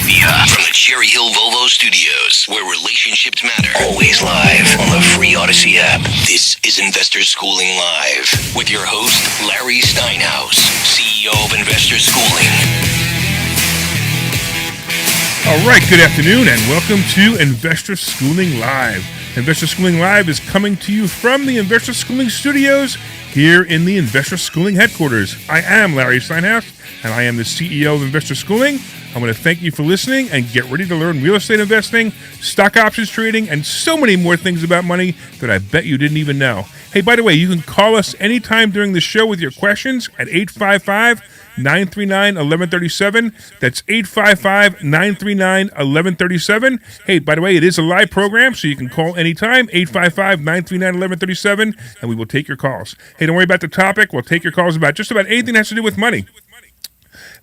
Philadelphia. From the Cherry Hill Volvo Studios, where relationships matter. Always live on the free Odyssey app. This is Investor Schooling Live with your host, Larry Steinhouse, CEO of Investor Schooling. All right, good afternoon and welcome to Investor Schooling Live. Investor Schooling Live is coming to you from the Investor Schooling Studios here in the Investor Schooling headquarters. I am Larry Steinhouse, and I am the CEO of Investor Schooling. I want to thank you for listening and get ready to learn real estate investing, stock options trading, and so many more things about money that I bet you didn't even know. Hey, by the way, you can call us anytime during the show with your questions at 855-939-1137. That's 855-939-1137. Hey, by the way, it is a live program, so you can call anytime, 855-939-1137, and we will take your calls. Hey, don't worry about the topic. We'll take your calls about just about anything that has to do with money.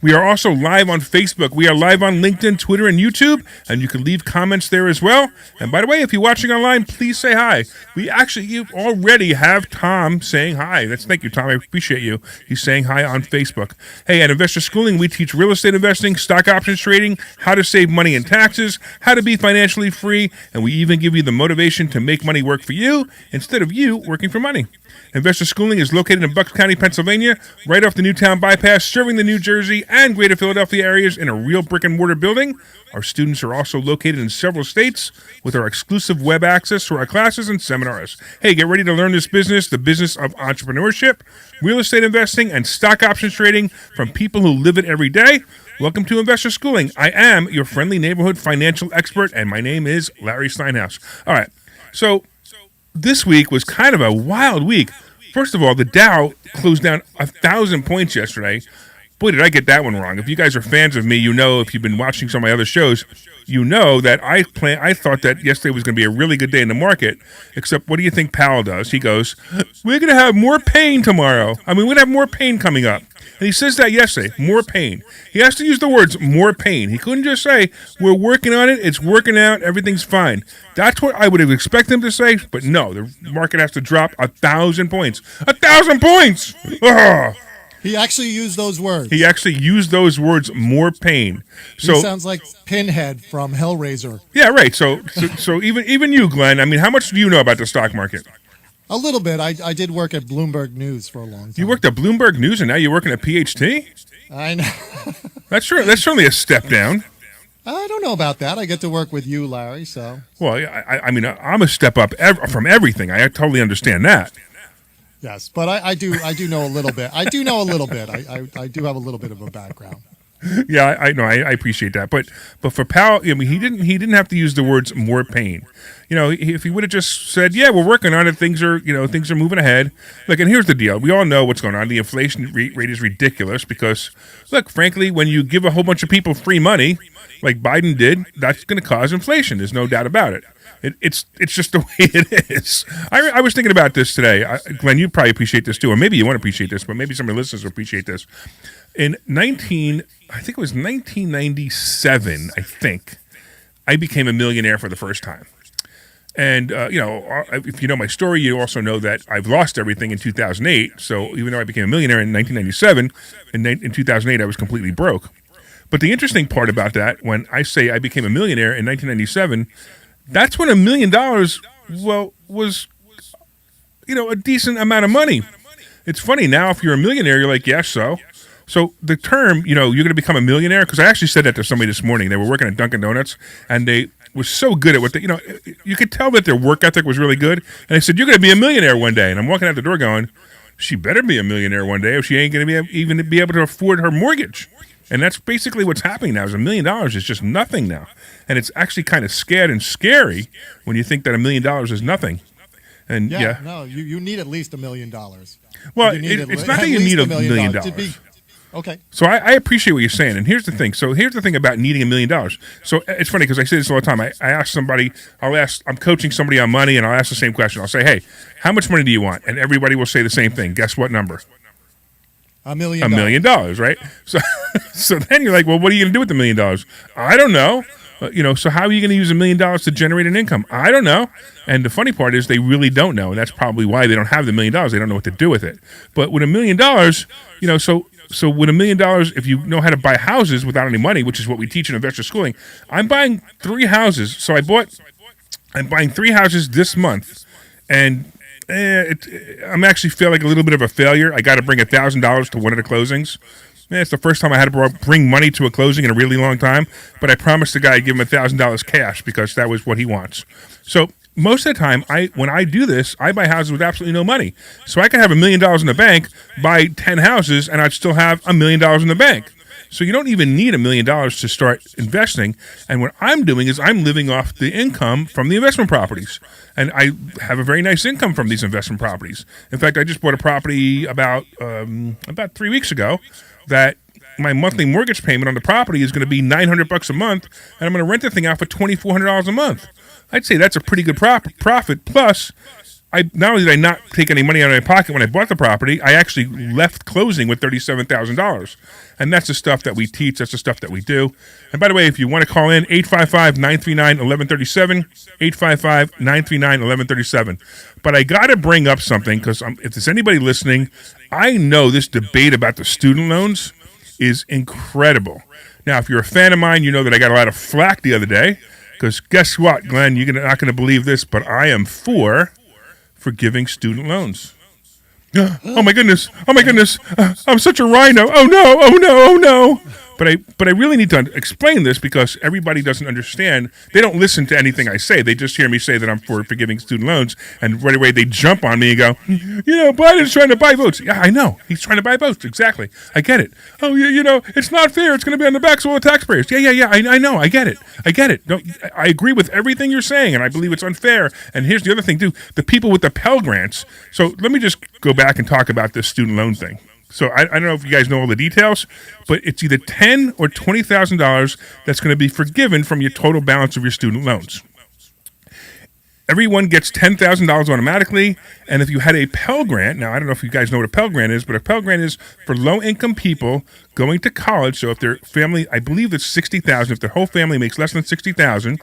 We are also live on Facebook. We are live on LinkedIn, Twitter, and YouTube, and you can leave comments there as well. And by the way, if you're watching online, please say hi. You already have Tom saying hi. Thank you, Tom. I appreciate you. He's saying hi on Facebook. Hey, at Investor Schooling, we teach real estate investing, stock options trading, how to save money and taxes, how to be financially free, and we even give you the motivation to make money work for you instead of you working for money. Investor Schooling is located in Bucks County, Pennsylvania, right off the Newtown Bypass, serving the New Jersey and greater Philadelphia areas in a real brick-and-mortar building. Our students are also located in several states with our exclusive web access to our classes and seminars. Hey, get ready to learn this business, the business of entrepreneurship, real estate investing, and stock options trading from people who live it every day. Welcome to Investor Schooling. I am your friendly neighborhood financial expert, and my name is Larry Steinhouse. All right, so this week was kind of a wild week. First of all, the Dow closed down 1,000 points yesterday. Boy, did I get that one wrong. If you guys are fans of me, you know, if you've been watching some of my other shows, you know that I thought that yesterday was going to be a really good day in the market, except what do you think Powell does? He goes, we're going to have more pain tomorrow. We're going to have more pain coming up. And he says that yesterday, more pain. He has to use the words more pain. He couldn't just say, we're working on it, it's working out, everything's fine. That's what I would have expected him to say, but no, the market has to drop 1,000 points. 1,000 points! Ugh. He actually used those words. He actually used those words, more pain. So he sounds like Pinhead from Hellraiser. Yeah, right. So even you, Glenn, how much do you know about the stock market? A little bit. I did work at Bloomberg News for a long time. You worked at Bloomberg News, and now you're working at PHT? I know. That's certainly a step down. I don't know about that. I get to work with you, Larry. So. Well, I'm a step up from everything. I totally understand that. Yes, but I do know a little bit. I do know a little bit. I do have a little bit of a background. Yeah, I know. I appreciate that. But for Powell, he didn't have to use the words more pain. If he would have just said, yeah, we're working on it, things are moving ahead. Look, and here's the deal. We all know what's going on. The inflation rate is ridiculous because, look, frankly, when you give a whole bunch of people free money, like Biden did, that's going to cause inflation. There's no doubt about it. It's just the way it is. I was thinking about this today. Glenn, you probably appreciate this too, or maybe you won't appreciate this, but maybe some of the listeners will appreciate this. In 1997, I became a millionaire for the first time. And, if you know my story, you also know that I've lost everything in 2008. So even though I became a millionaire in 1997, in 2008, I was completely broke. But the interesting part about that, when I say I became a millionaire in 1997, that's when $1 million, was, a decent amount of money. It's funny now, if you're a millionaire, you're like, yes, so. So the term, you're going to become a millionaire, because I actually said that to somebody this morning. They were working at Dunkin' Donuts, and they were so good at what you could tell that their work ethic was really good. And they said, you're going to be a millionaire one day. And I'm walking out the door going, she better be a millionaire one day, or she ain't going to even be able to afford her mortgage. And that's basically what's happening now. Is $1 million is just nothing now. And it's actually kind of scared and scary when you think that $1 million is nothing. And no, you need at least $1 million. Well, it's not that you need $1 million. Okay. So I appreciate what you're saying. And here's the thing. So here's the thing about needing $1 million. So it's funny because I say this all the time. I ask somebody, I'm coaching somebody on money, and I'll ask the same question. I'll say, hey, how much money do you want? And everybody will say the same thing. Guess what number? $1 million. $1 million, right? So then you're like, well, what are you going to do with the $1 million? I don't know. So how are you going to use $1 million to generate an income? I don't know. And the funny part is they really don't know. And that's probably why they don't have the $1 million. They don't know what to do with it. But with $1 million, so so with $1 million, if you know how to buy houses without any money, which is what we teach in investor schooling, I'm buying 3 houses. So I'm buying 3 houses this month, and I'm actually feeling a little bit of a failure. I got to bring $1,000 to one of the closings. It's the first time I had to bring money to a closing in a really long time, but I promised the guy I'd give him $1,000 cash because that was what he wants. So most of the time, when I do this, I buy houses with absolutely no money. So I can have $1 million in the bank, buy 10 houses, and I'd still have $1 million in the bank. So you don't even need $1 million to start investing. And what I'm doing is I'm living off the income from the investment properties. And I have a very nice income from these investment properties. In fact, I just bought a property about 3 weeks ago that my monthly mortgage payment on the property is going to be $900 a month, and I'm going to rent the thing out for $2,400 a month. I'd say that's a pretty good profit. Plus, not only did I not take any money out of my pocket when I bought the property, I actually left closing with $37,000. And that's the stuff that we teach. That's the stuff that we do. And by the way, if you want to call in, 855-939-1137, 855-939-1137. But I got to bring up something because if there's anybody listening, I know this debate about the student loans is incredible. Now, if you're a fan of mine, you know that I got a lot of flack the other day because guess what, Glenn? You're not going to believe this, but I am for forgiving student loans. Oh my goodness! I'm such a rhino! Oh no! But I really need to explain this because everybody doesn't understand. They don't listen to anything I say. They just hear me say that I'm for forgiving student loans, and right away they jump on me and go, Biden's trying to buy votes. Yeah, I know. He's trying to buy votes. Exactly. I get it. Oh, it's not fair. It's going to be on the backs of all the taxpayers. Yeah. I know. I get it. No, I agree with everything you're saying, and I believe it's unfair. And here's the other thing, too. The people with the Pell Grants. So let me just go back and talk about this student loan thing. So I don't know if you guys know all the details, but it's either $10,000 or $20,000 that's going to be forgiven from your total balance of your student loans. Everyone gets $10,000 automatically, and if you had a Pell Grant, now I don't know if you guys know what a Pell Grant is, but a Pell Grant is for low-income people going to college. So if their family, I believe it's $60,000, if their whole family makes less than $60,000,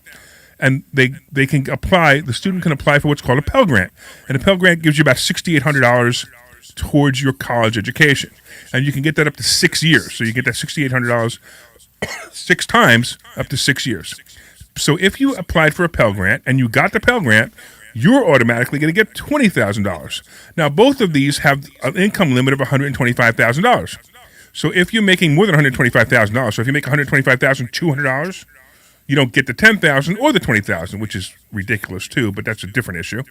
and they can apply, the student can apply for what's called a Pell Grant, and a Pell Grant gives you about $6,800 towards your college education. And you can get that up to 6 years. So you get that $6,800 6 times up to 6 years. So if you applied for a Pell Grant and you got the Pell Grant, you're automatically going to get $20,000. Now, both of these have an income limit of $125,000. So if you're making more than $125,000, so if you make $125,200, you don't get the $10,000 or the $20,000, which is ridiculous too, but that's a different issue.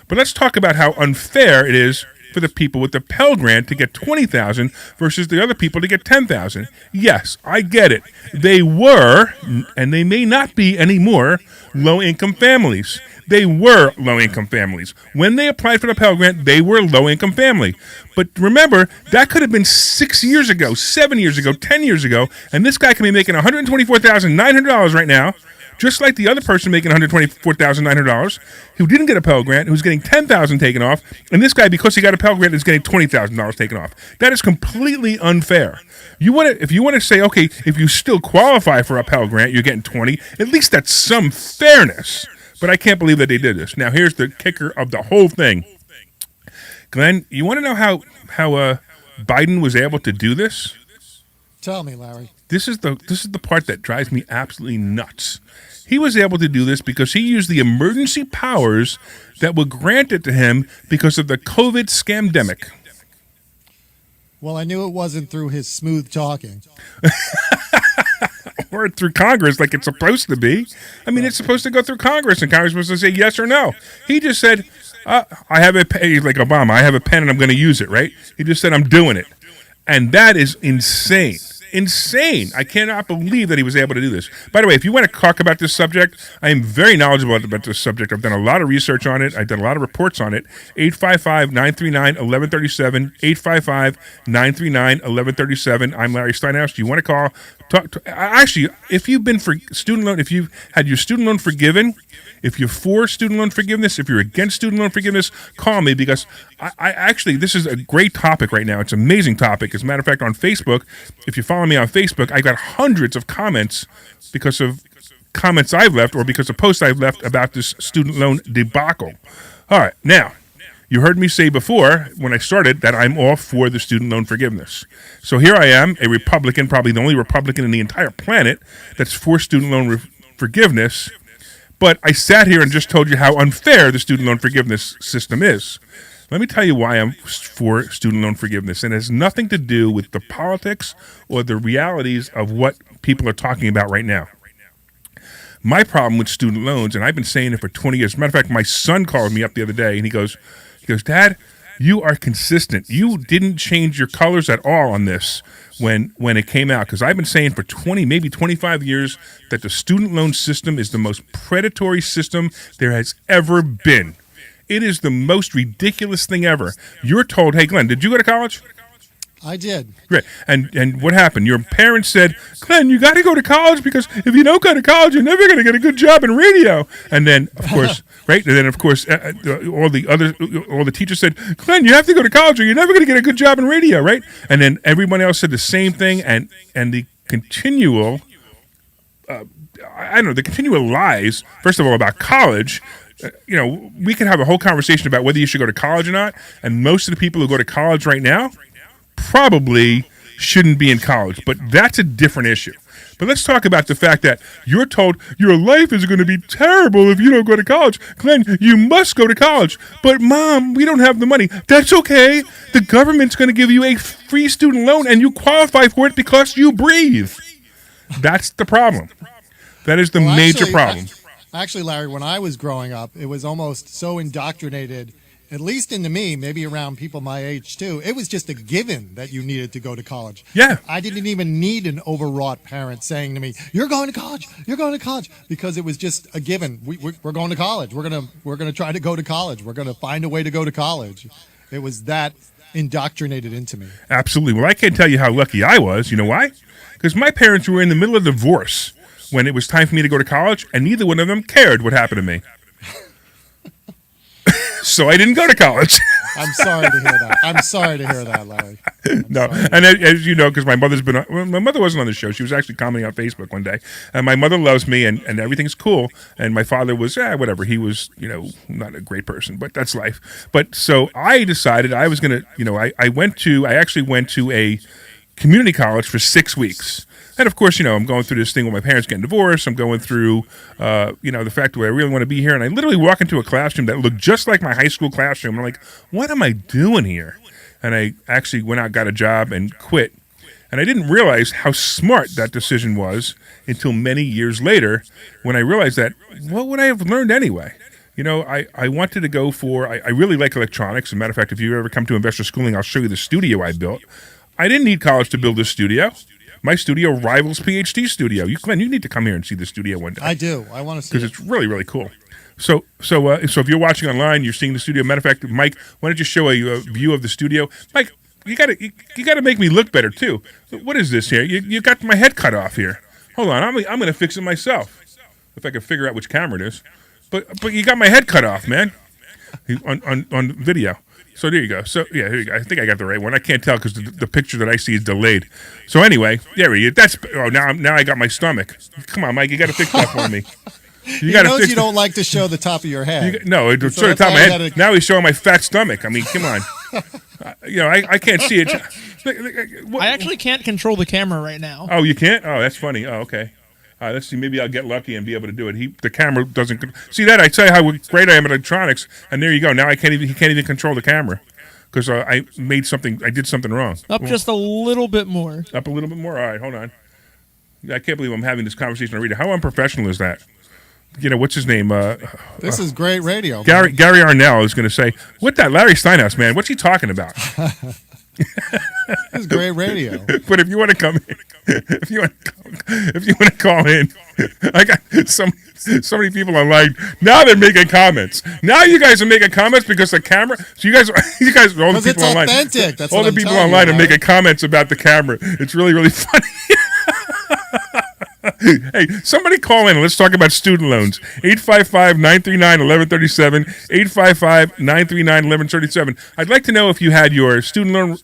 But let's talk about how unfair it is for the people with the Pell Grant to get $20,000 versus the other people to get $10,000. Yes, I get it. They were, and they may not be anymore, low-income families. They were low-income families. When they applied for the Pell Grant, they were a low-income family. But remember, that could have been 6 years ago, 7 years ago, 10 years ago, and this guy can be making $124,900 right now, just like the other person making $124,900 who didn't get a Pell Grant, who's getting $10,000 taken off, and this guy, because he got a Pell Grant, is getting $20,000 taken off. That is completely unfair. If you want to say, okay, if you still qualify for a Pell Grant, you're getting $20,000, at least that's some fairness. But I can't believe that they did this. Now, here's the kicker of the whole thing. Glenn, you want to know how Biden was able to do this? Tell me, Larry. This is the part that drives me absolutely nuts. He was able to do this because he used the emergency powers that were granted to him because of the COVID scamdemic. Well, I knew it wasn't through his smooth talking. Or through Congress like it's supposed to be. I mean, it's supposed to go through Congress, and Congress was supposed to say yes or no. He just said, I have a pen, like Obama, I have a pen and I'm going to use it, right? He just said, I'm doing it. And that is insane. Insane. I cannot believe that he was able to do this. By the way, if you want to talk about this subject, I am very knowledgeable about this subject. I've done a lot of research on it. I've done a lot of reports on it. 855-939-1137. 855-939-1137. I'm Larry Steinhouse. Do you want to call? Actually, if you've been for student loan, if you've had your student loan forgiven, if you're for student loan forgiveness, if you're against student loan forgiveness, call me because I actually, this is a great topic right now. It's an amazing topic. As a matter of fact, on Facebook, if you follow me on Facebook, I got hundreds of comments because of comments I've left or because of posts I've left about this student loan debacle. All right, now, You heard me say before when I started that I'm all for the student loan forgiveness. So here I am, a Republican, probably the only Republican in the entire planet that's for student loan forgiveness. But I sat here and just told you how unfair the student loan forgiveness system is. Let me tell you why I'm for student loan forgiveness. And it has nothing to do with the politics or the realities of what people are talking about right now. My problem with student loans, and I've been saying it for 20 years. As a matter of fact, my son called me up the other day and he goes, Dad, you are consistent. You didn't change your colors at all on this when it came out. Because I've been saying for 20, maybe 25 years that the student loan system is the most predatory system there has ever been. It is the most ridiculous thing ever. You're told, hey, Glenn, did you go to college? I did. Great. And what happened? Your parents said, Glenn, you got to go to college because if you don't go to college, you're never going to get a good job in radio. And then, of course, right? And then, of course, all the teachers said, Glenn, you have to go to college or you're never going to get a good job in radio, right? And then everyone else said the same thing. And the continual, the continual lies, first of all, about college. We can have a whole conversation about whether you should go to college or not. And most of the people who go to college right now probably shouldn't be in college. But that's a different issue. But let's talk about the fact that you're told your life is going to be terrible if you don't go to college. Glenn, you must go to college. But, Mom, we don't have the money. That's okay. The government's going to give you a free student loan, and you qualify for it because you breathe. That's the problem. That is the major problem. Actually, Larry, when I was growing up, it was almost so indoctrinated, at least into me, maybe around people my age too. It was just a given that you needed to go to college. Yeah. I didn't even need an overwrought parent saying to me, "You're going to college. You're going to college," because it was just a given. We're going to college. We're gonna try to go to college. We're gonna find a way to go to college. It was that indoctrinated into me. Absolutely. Well, I can't tell you how lucky I was. You know why? Because my parents were in the middle of divorce when it was time for me to go to college, and neither one of them cared what happened to me. So I didn't go to college. I'm sorry to hear that. I'm sorry to hear that, Larry. No, and as you know, because my mother's been my mother wasn't on the show. She was actually commenting on Facebook one day. And my mother loves me, and everything's cool. And my father was, whatever. He was, not a great person, but that's life. But so I decided I was going to, I actually went to a community college for 6 weeks. And of course, I'm going through this thing with my parents getting divorced. I'm going through, the fact that I really want to be here. And I literally walk into a classroom that looked just like my high school classroom. I'm like, what am I doing here? And I actually went out, got a job, and quit. And I didn't realize how smart that decision was until many years later when I realized that, what would I have learned anyway? I wanted to go I really like electronics. As a matter of fact, if you ever come to Investor Schooling, I'll show you the studio I built. I didn't need college to build this studio. My studio rivals PhD studio. Glenn, you need to come here and see the studio one day. I do. I want to see it. Because it's really, really cool. So if you're watching online, you're seeing the studio. Matter of fact, Mike, why don't you show a view of the studio? Mike, you gotta make me look better too. What is this here? You got my head cut off here. Hold on, I'm gonna fix it myself if I can figure out which camera it is. But you got my head cut off, man, on video. So there you go. So yeah, here you go. I think I got the right one. I can't tell because the picture that I see is delayed. So anyway, now I got my stomach. Come on, Mike, you got to fix that for me. You don't like to show the top of your head. It's sort of top of my head. Now he's showing my fat stomach. I mean, come on. I can't see it. I actually can't control the camera right now. Oh, you can't? Oh, that's funny. Oh, okay. Let's see. Maybe I'll get lucky and be able to do it. The camera doesn't see that. I tell you how great I am at electronics, and there you go. Now he can't even control the camera because I did something wrong. Just a little bit more. Up a little bit more. All right, hold on. I can't believe I'm having this conversation on radio. How unprofessional is that? What's his name? This is great radio. Gary Arnell is going to say, "What that Larry Steinhouse man? What's he talking about?" This is great radio. But if you want to come in, if you want to call in, I got so many people online. Now they're making comments. Now you guys are making comments because the camera. So you guys, all the people online. Authentic. That's all the people online are making comments about the camera. It's really, really funny. Hey, somebody call in and let's talk about student loans. 855-939-1137, 855-939-1137. I'd like to know if you had your student loan,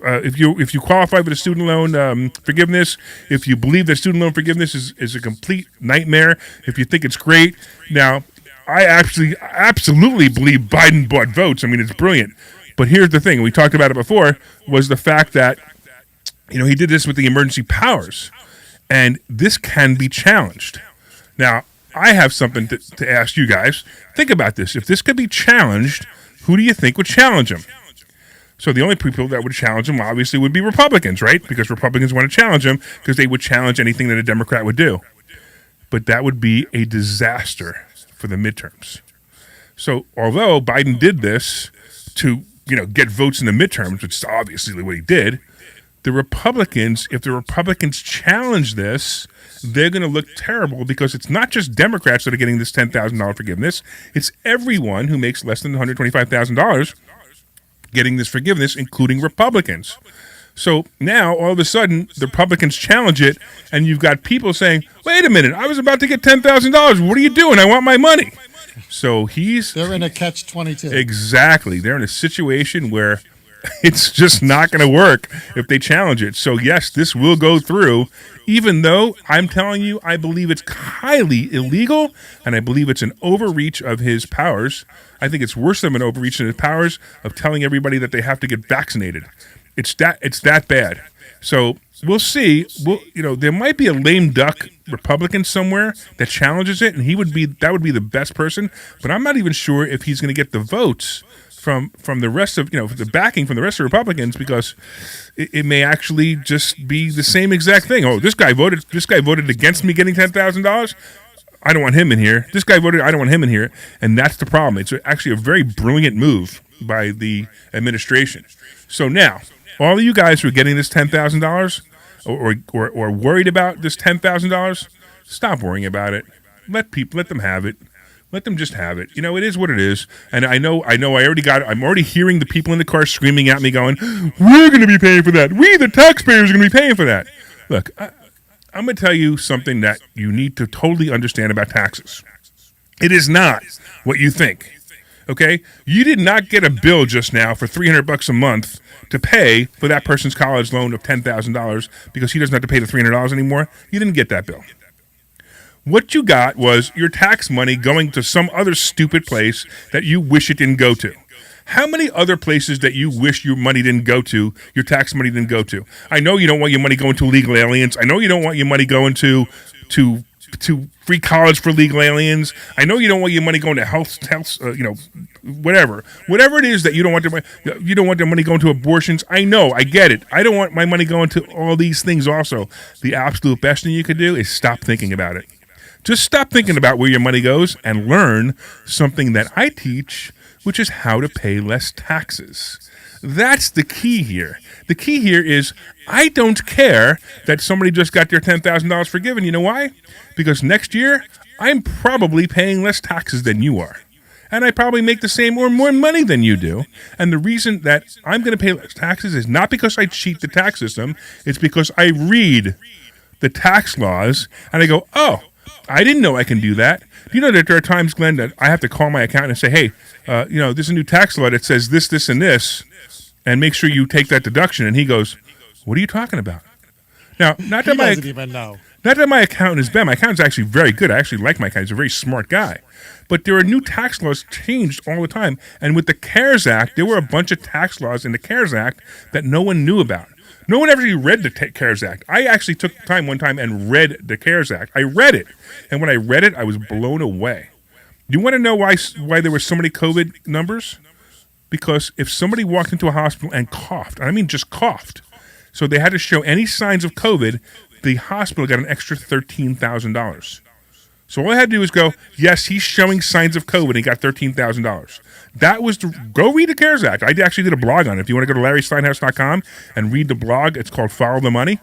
if you qualify for the student loan forgiveness, if you believe that student loan forgiveness is a complete nightmare, if you think it's great. Now, I actually absolutely believe Biden bought votes. I mean, it's brilliant. But here's the thing: we talked about it before. Was the fact that he did this with the emergency powers, and this can be challenged. Now, I have something to ask you guys. Think about this: if this could be challenged, who do you think would challenge him? So the only people that would challenge him, obviously, would be Republicans, right? Because Republicans want to challenge him because they would challenge anything that a Democrat would do. But that would be a disaster for the midterms. So although Biden did this to, get votes in the midterms, which is obviously what he did, if the Republicans challenge this, they're going to look terrible because it's not just Democrats that are getting this $10,000 forgiveness. It's everyone who makes less than $125,000 getting this forgiveness, including Republicans. So now, all of a sudden, the Republicans challenge it, and you've got people saying, wait a minute, I was about to get $10,000. What are you doing? I want my money. So they're in a catch-22. Exactly. They're in a situation where it's just not going to work if they challenge it. So, yes, this will go through, even though I'm telling you, I believe it's highly illegal, and I believe it's an overreach of his powers. I think it's worse than an overreach of his powers of telling everybody that they have to get vaccinated. It's that bad. So we'll see. There might be a lame duck Republican somewhere that challenges it, and that would be the best person. But I'm not even sure if he's going to get the votes from the rest of the backing from the rest of Republicans, because it may actually just be the same exact thing. Oh, this guy voted against me getting $10,000. I don't want him in here. This guy voted. I don't want him in here, and that's the problem. It's actually a very brilliant move by the administration. So now, all of you guys who are getting this $10,000 or worried about this $10,000, stop worrying about it. Let them have it. Let them just have it. It is what it is. And I know I'm already hearing the people in the car screaming at me going, we're going to be paying for that. We, the taxpayers, are going to be paying for that. Look, I'm going to tell you something that you need to totally understand about taxes. It is not what you think. Okay? You did not get a bill just now for $300 a month to pay for that person's college loan of $10,000 because he doesn't have to pay the $300 anymore. You didn't get that bill. What you got was your tax money going to some other stupid place that you wish it didn't go to. How many other places that you wish your money didn't go to, your tax money didn't go to? I know you don't want your money going to illegal aliens. I know you don't want your money going to free college for legal aliens. I know you don't want your money going to health, whatever it is that you don't want their money going to abortions. I know, I get it. I don't want my money going to all these things also. The absolute best thing you could do is stop thinking about it. Just stop thinking about where your money goes and learn something that I teach, which is how to pay less taxes. That's the key here. The key here is I don't care that somebody just got their $10,000 forgiven. You know why? Because next year, I'm probably paying less taxes than you are. And I probably make the same or more money than you do. And the reason that I'm going to pay less taxes is not because I cheat the tax system. It's because I read the tax laws and I go, oh, I didn't know I can do that. Do you know that there are times, Glenn, that I have to call my accountant and say, hey, there's a new tax law that says this, this, and this, and make sure you take that deduction. And he goes, what are you talking about? Now, not that doesn't even know. Not that my accountant is bad. My accountant's actually very good. I actually like my accountant. He's a very smart guy. But there are new tax laws changed all the time. And with the CARES Act, there were a bunch of tax laws in the CARES Act that no one knew about. No one ever read the CARES Act. I actually took time one time and read the CARES Act. I read it. And when I read it, I was blown away. You want to know why there were so many COVID numbers? Because if somebody walked into a hospital and coughed, and I mean just coughed, so they had to show any signs of COVID, the hospital got an extra $13,000. So all I had to do was go, yes, he's showing signs of COVID, and he got $13,000. That was go read the CARES Act. I actually did a blog on it. If you want to go to LarrySteinhouse.com and read the blog, it's called Follow the Money.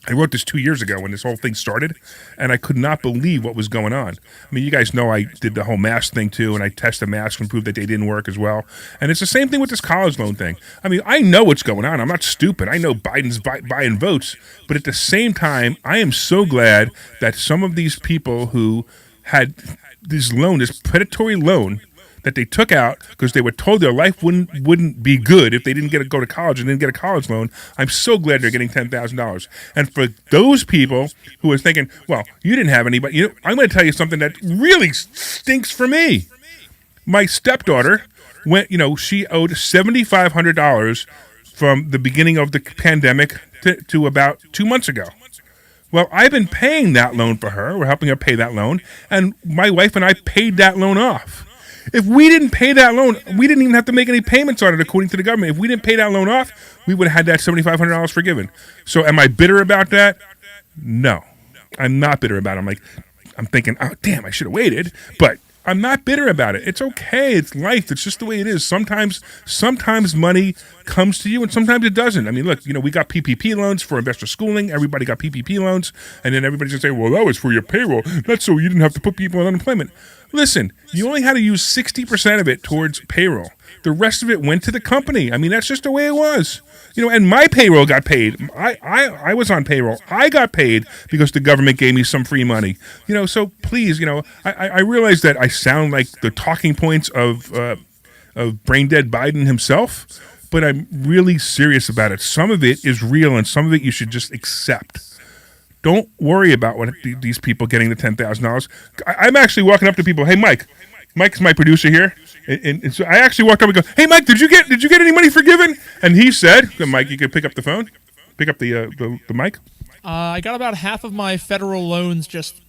I wrote this 2 years ago when this whole thing started, and I could not believe what was going on. I mean, you guys know I did the whole mask thing too, and I tested masks and proved that they didn't work as well. And it's the same thing with this college loan thing. I mean, I know what's going on. I'm not stupid. I know Biden's buying votes. But at the same time, I am so glad that some of these people who had this predatory loan, that they took out because they were told their life wouldn't be good if they didn't go to college and didn't get a college loan. I'm so glad they're getting $10,000. And for those people who are thinking, well, you didn't have anybody, I'm going to tell you something that really stinks for me. My stepdaughter she owed $7,500 from the beginning of the pandemic to about 2 months ago. Well, I've been paying that loan for her. We're helping her pay that loan. And my wife and I paid that loan off. If we didn't pay that loan, we didn't even have to make any payments on it, according to the government. If we didn't pay that loan off, we would have had that $7,500 forgiven. So am I bitter about that? No, I'm not bitter about it. I'm thinking, oh, damn, I should have waited. But I'm not bitter about it. It's okay. It's life. It's just the way it is. Sometimes money comes to you and sometimes it doesn't. I mean, look, we got PPP loans for investor schooling. Everybody got PPP loans. And then everybody's going to say, well, that was for your payroll. That's so you didn't have to put people on unemployment. Listen, you only had to use 60% of it towards payroll. The rest of it went to the company. I mean, that's just the way it was. And my payroll got paid. I was on payroll. I got paid because the government gave me some free money. So please, I realize that I sound like the talking points of brain dead Biden himself, but I'm really serious about it. Some of it is real, and some of it you should just accept. Don't worry about what these people getting the $10,000. I'm actually walking up to people. Hey, Mike. Mike's my producer here, and so I actually walked up and go, "Hey, Mike, did you get any money forgiven?" And he said, "Mike, you can pick up the phone, pick up the mic." I got about half of my federal loans just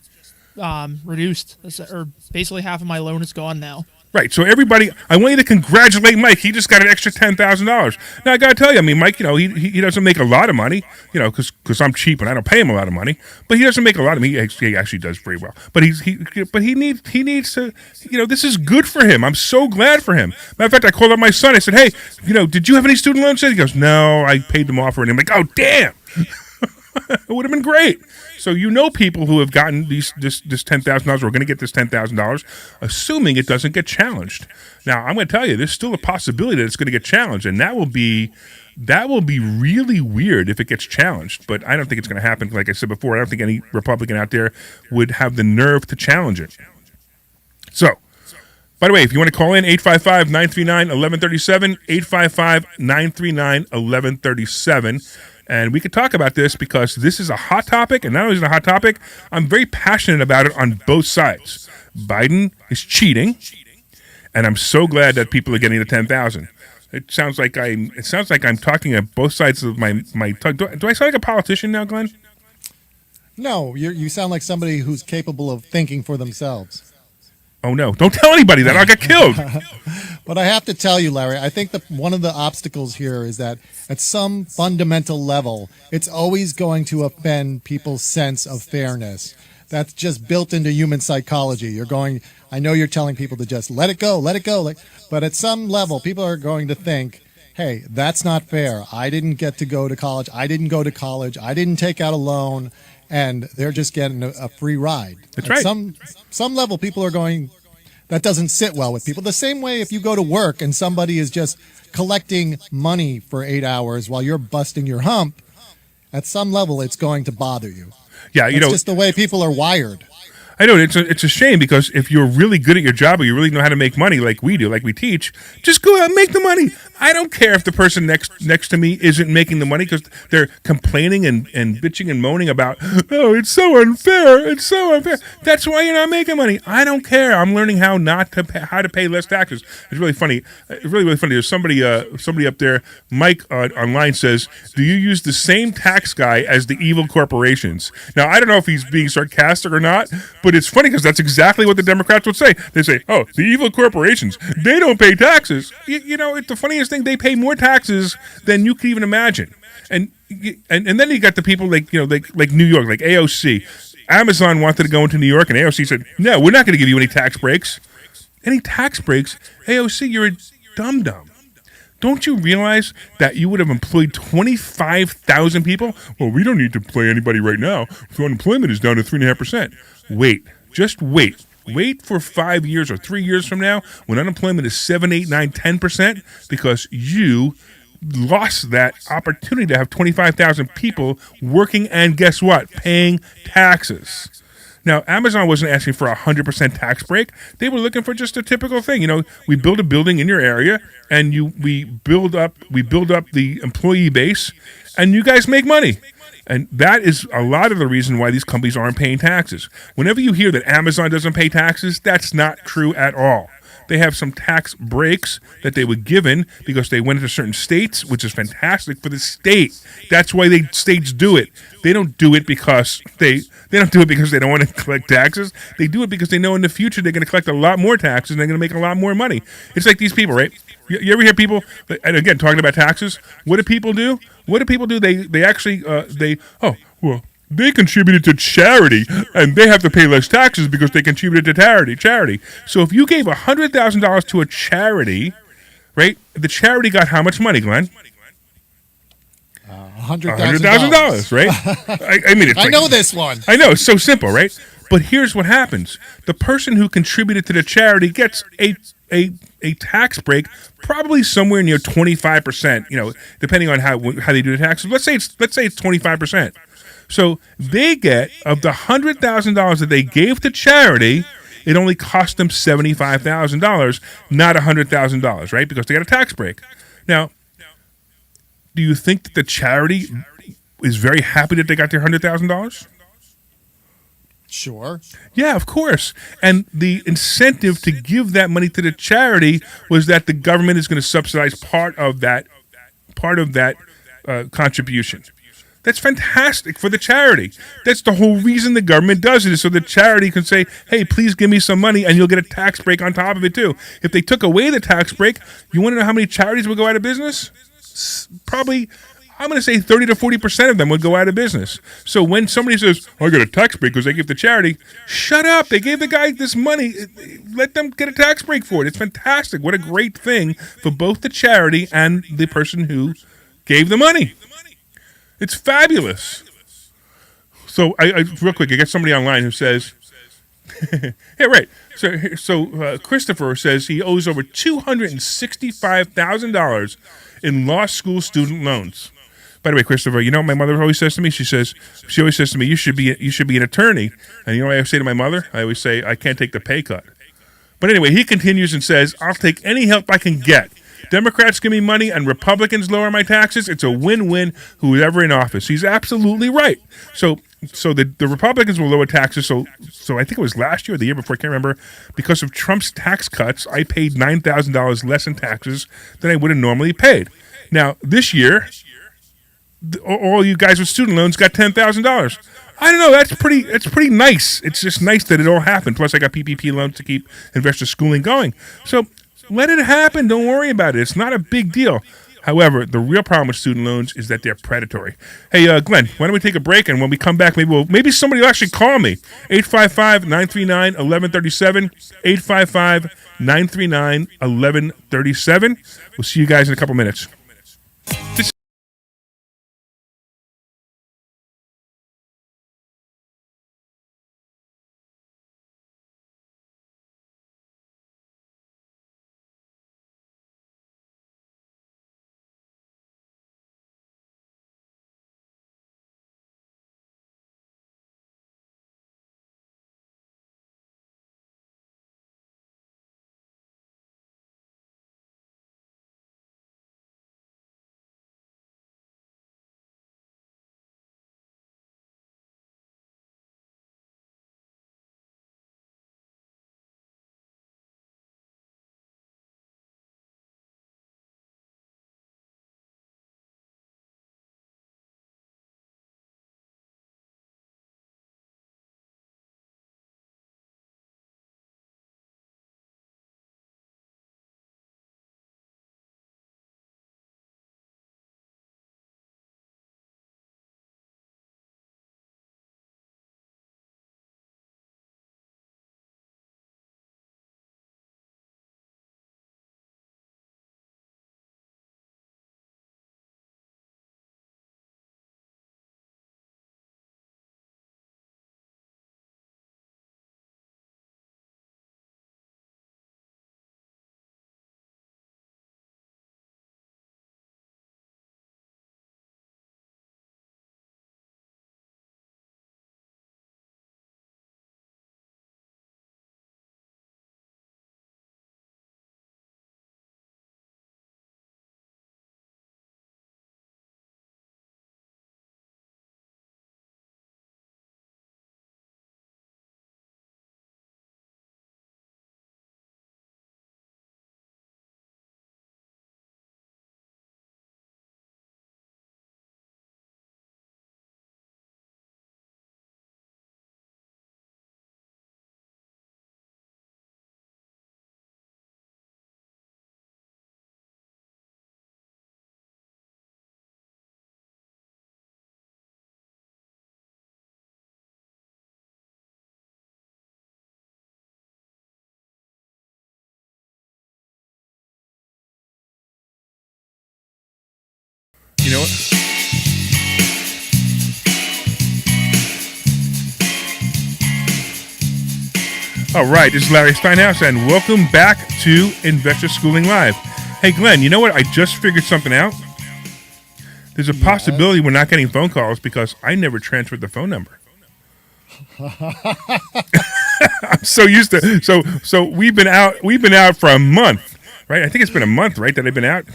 reduced, or basically half of my loan is gone now. Right. So everybody, I want you to congratulate Mike. He just got an extra $10,000. Now I got to tell you, I mean, Mike, he doesn't make a lot of money, because I'm cheap and I don't pay him a lot of money. But he doesn't make a lot of money. He actually does very well. But he needs to. This is good for him. I'm so glad for him. Matter of fact, I called up my son. I said, hey, did you have any student loans? He goes, no, I paid them off already. I'm like, oh damn. It would have been great. So people who have gotten this $10,000 or are going to get this $10,000, assuming it doesn't get challenged. Now, I'm going to tell you, there's still a possibility that it's going to get challenged, and that will be really weird if it gets challenged. But I don't think it's going to happen. Like I said before, I don't think any Republican out there would have the nerve to challenge it. So, by the way, if you want to call in, 855-939-1137, 855-939-1137. And we could talk about this because this is a hot topic, and not only is it a hot topic, I'm very passionate about it on both sides. Biden is cheating, and I'm so glad that people are getting the $10,000. It sounds like I'm talking at both sides of my tongue. Do I sound like a politician now, Glenn? No, you sound like somebody who's capable of thinking for themselves. Oh, no. Don't tell anybody that. I'll get killed. But I have to tell you, Larry, I think one of the obstacles here is that at some fundamental level, it's always going to offend people's sense of fairness. That's just built into human psychology. I know you're telling people to just let it go. But at some level, people are going to think, hey, that's not fair. I didn't get to go to college. I didn't go to college. I didn't take out a loan. And they're just getting a free ride. That's right. Some level, people are going, that doesn't sit well with people. The same way if you go to work and somebody is just collecting money for 8 hours while you're busting your hump, at some level, it's going to bother you. Yeah, It's just the way people are wired. I know it's a shame because if you're really good at your job or you really know how to make money like we do, like we teach, just go out and make the money. I don't care if the person next to me isn't making the money because they're complaining and bitching and moaning about, oh, it's so unfair. It's so unfair. That's why you're not making money. I don't care. I'm learning how to pay less taxes. It's really funny. It's really funny. There's somebody up there, Mike online says, do you use the same tax guy as the evil corporations? Now, I don't know if he's being sarcastic or not, but it's funny because that's exactly what the Democrats would say. They say, oh, the evil corporations, they don't pay taxes. It's the funniest thing. They pay more taxes than you could even imagine. And then you got the people like New York, like AOC. Amazon wanted to go into New York, and AOC said, no, we're not going to give you any tax breaks. Any tax breaks? AOC, you're a dum-dum. Don't you realize that you would have employed 25,000 people? Well, we don't need to employ anybody right now. So unemployment is down to 3.5%. Wait, just wait. Wait for 5 years or 3 years from now when unemployment is 7, 8, 9, 10% because you lost that opportunity to have 25,000 people working and guess what? Paying taxes. Now, Amazon wasn't asking for a 100% tax break. They were looking for just a typical thing. We build a building in your area, and we build up the employee base, and you guys make money. And that is a lot of the reason why these companies aren't paying taxes. Whenever you hear that Amazon doesn't pay taxes, that's not true at all. They have some tax breaks that they were given because they went into certain states, which is fantastic for the state. That's why states do it. They don't do it because they don't do it because they don't want to collect taxes. They do it because they know in the future they're going to collect a lot more taxes and they're going to make a lot more money. It's like these people, right? You ever hear people, and again, talking about taxes, what do people do? They actually, they contributed to charity, and they have to pay less taxes because they contributed to charity. So if you gave $100,000 to a charity, right, the charity got how much money, Glenn? $100,000, right? I mean, I know this one. I know, it's so simple, right? But here's what happens: the person who contributed to the charity gets a tax break, probably somewhere near 25%. Depending on how they do the taxes. Let's say it's 25%. So they get, of the $100,000 that they gave to charity, it only cost them $75,000, not $100,000, right? Because they got a tax break. Now, do you think that the charity is very happy that they got their $100,000? Sure. Yeah, of course. And the incentive to give that money to the charity was that the government is going to subsidize part of that contribution. That's fantastic for the charity. That's the whole reason the government does it, is so the charity can say, hey, please give me some money, and you'll get a tax break on top of it too. If they took away the tax break, you want to know how many charities would go out of business? Probably, I'm going to say 30 to 40% of them would go out of business. So when somebody says, I got a tax break because they give the charity, shut up. They gave the guy this money. Let them get a tax break for it. It's fantastic. What a great thing for both the charity and the person who gave the money. It's fabulous. So, I real quick, I got somebody online who says, yeah, right. So Christopher says he owes over $265,000 in law school student loans. By the way, Christopher, you know what my mother always says to me? She always says to me, you should be an attorney. And you know what I say to my mother? I always say, I can't take the pay cut. But anyway, he continues and says, I'll take any help I can get. Democrats give me money and Republicans lower my taxes. It's a win-win, whoever in office. He's absolutely right. So the Republicans will lower taxes. So I think it was last year or the year before, I can't remember. Because of Trump's tax cuts, I paid $9,000 less in taxes than I would have normally paid. Now, this year, all you guys with student loans got $10,000. I don't know. That's pretty nice. It's just nice that it all happened. Plus, I got PPP loans to keep investor schooling going. So let it happen. Don't worry about it. It's not a big deal. However, the real problem with student loans is that they're predatory. Hey, Glenn, why don't we take a break? And when we come back, maybe somebody will actually call me. 855-939-1137. 855-939-1137. We'll see you guys in a couple minutes. You know what? All right, this is Larry Steinhouse, and welcome back to Investor Schooling Live. Hey, Glenn, you know what? I just figured something out. There's a possibility we're not getting phone calls because I never transferred the phone number. I'm so used to so we've been out for a month, right? I think it's been a month, right, that I've been out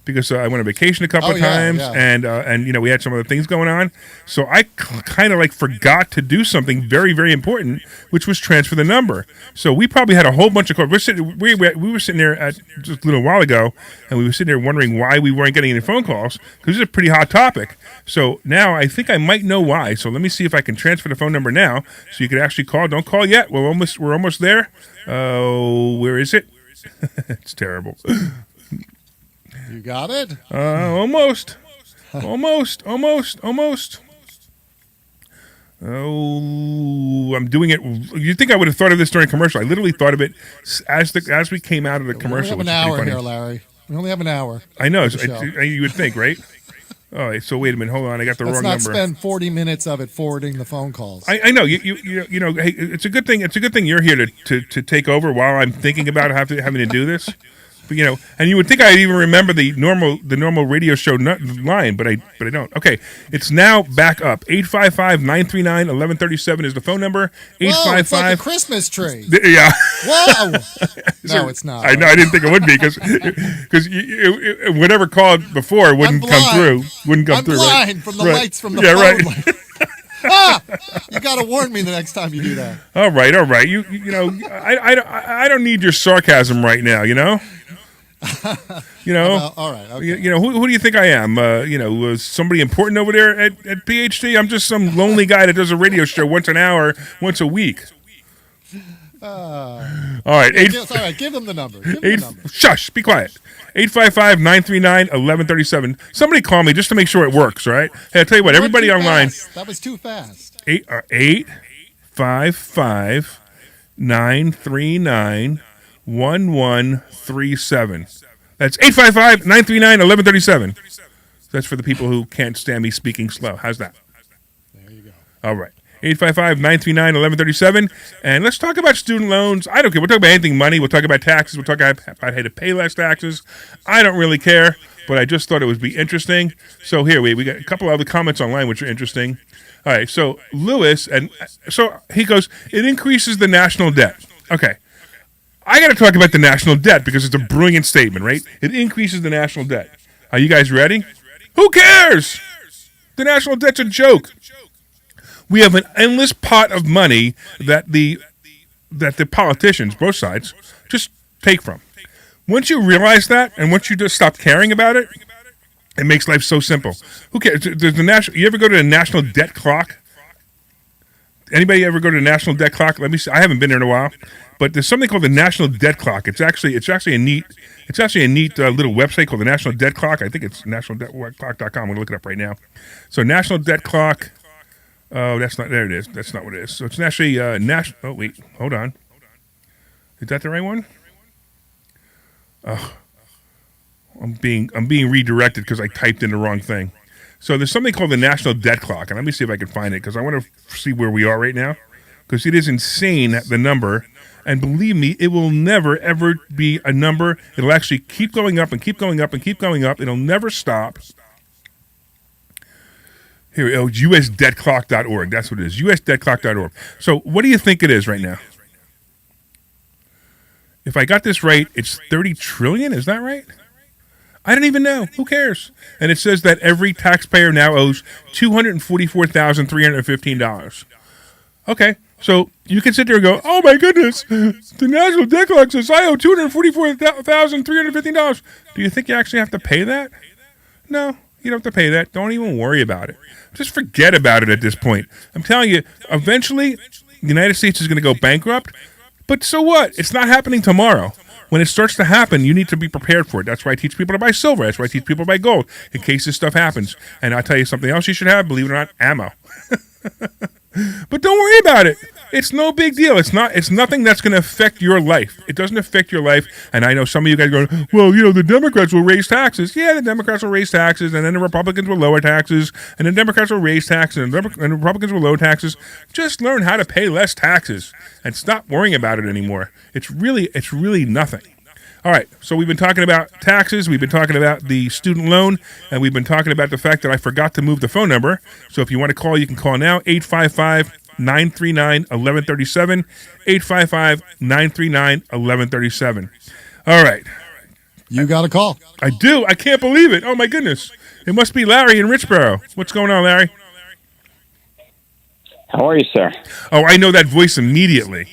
because I went on vacation a couple of times, and you know, we had some other things going on. So I kind of like forgot to do something very, very important, which was transfer the number. So we probably had a whole bunch of calls. We were sitting there at just a little while ago, and we were sitting there wondering why we weren't getting any phone calls because it's a pretty hot topic. So now I think I might know why. So let me see if I can transfer the phone number now, so you can actually call. Don't call yet. We're almost there. Where is it? It's terrible. You got it? Almost. Oh, I'm doing it. You think I would have thought of this during commercial? I literally thought of it as we came out of the commercial. We only have an hour here, Larry. We only have an hour. I know. You would think, right? All right. So wait a minute. Hold on. I got the wrong number. Let's not spend 40 minutes of it forwarding the phone calls. I know. You know. Hey, it's a good thing. It's a good thing you're here to take over while I'm thinking about having to do this. But, you know, and you would think I'd even remember the normal radio show line, but I don't. Okay, it's now back up. 855-939-1137 is the phone number. 855. It's like a Christmas tree. Yeah. Whoa. No, it's not. I know. I didn't think it would be because whatever called before wouldn't come through. Wouldn't come through. I'm blind from the lights from the phone. Right. You got to warn me the next time you do that. All right. You know, I don't need your sarcasm right now. You know. You know, all right. Okay. You know, who do you think I am? You know, was somebody important over there at PhD? I'm just some lonely guy that does a radio show once an hour, once a week. All right. All right. Give them the number. Shush. Be quiet. 855-939-1137. Somebody call me just to make sure it works. All right. Hey, I'll tell you what. Everybody online. That was too fast. 855-939-1137. That's 855-939-1137. That's for the people who can't stand me speaking slow. How's that? There you go. All right. 855-939-1137. And let's talk about student loans. I don't care. We'll talk about anything money. We'll talk about taxes. We'll talk about how to pay less taxes. I don't really care, but I just thought it would be interesting. So here, we got a couple other comments online which are interesting. All right. So Lewis, and so he goes, it increases the national debt. Okay. I got to talk about the national debt because it's a brilliant statement, right? It increases the national debt. Are you guys ready? Who cares? The national debt's a joke. We have an endless pot of money that the politicians, both sides, just take from. Once you realize that, and once you just stop caring about it, it makes life so simple. Who cares? There's you ever go to the national debt clock? Anybody ever go to the national debt clock? Let me see. I haven't been there in a while, but there's something called the National Debt Clock. It's actually a neat little website called the National Debt Clock. I think it's nationaldebtclock.com. I'm going to look it up right now. So National Debt Clock. Oh, that's not there. It is. That's not what it is. So it's actually national. Oh wait, hold on. Is that the right one? Oh, I'm being redirected because I typed in the wrong thing. So there's something called the National Debt Clock, and let me see if I can find it because I want to see where we are right now because it is insane, the number. And believe me, it will never, ever be a number. It'll actually keep going up and keep going up and keep going up. It'll never stop. Here, usdebtclock.org. That's what it is, usdebtclock.org. So what do you think it is right now? If I got this right, it's 30 trillion. Is that right? I don't even know. Who cares? And it says that every taxpayer now owes $244,315. Okay, so you can sit there and go, oh my goodness, the National Debt Clock says I owe $244,315. Do you think you actually have to pay that? No, you don't have to pay that. Don't even worry about it. Just forget about it at this point. I'm telling you, eventually, the United States is going to go bankrupt. But so what? It's not happening tomorrow. When it starts to happen, you need to be prepared for it. That's why I teach people to buy silver. That's why I teach people to buy gold in case this stuff happens. And I'll tell you something else you should have, believe it or not, ammo. But don't worry about it. It's no big deal. It's nothing that's going to affect your life. It doesn't affect your life. And I know some of you guys go, well, the Democrats will raise taxes. Yeah, the Democrats will raise taxes, and then the Republicans will lower taxes, and the Democrats will raise taxes, and the Republicans will lower taxes. Just learn how to pay less taxes and stop worrying about it anymore. It's really nothing. All right, so we've been talking about taxes, we've been talking about the student loan, and we've been talking about the fact that I forgot to move the phone number. So if you want to call, you can call now, 855-939-1137, 855-939-1137. All right. You got a call. I do. I can't believe it. Oh, my goodness. It must be Larry in Richboro. What's going on, Larry? How are you, sir? Oh, I know that voice immediately.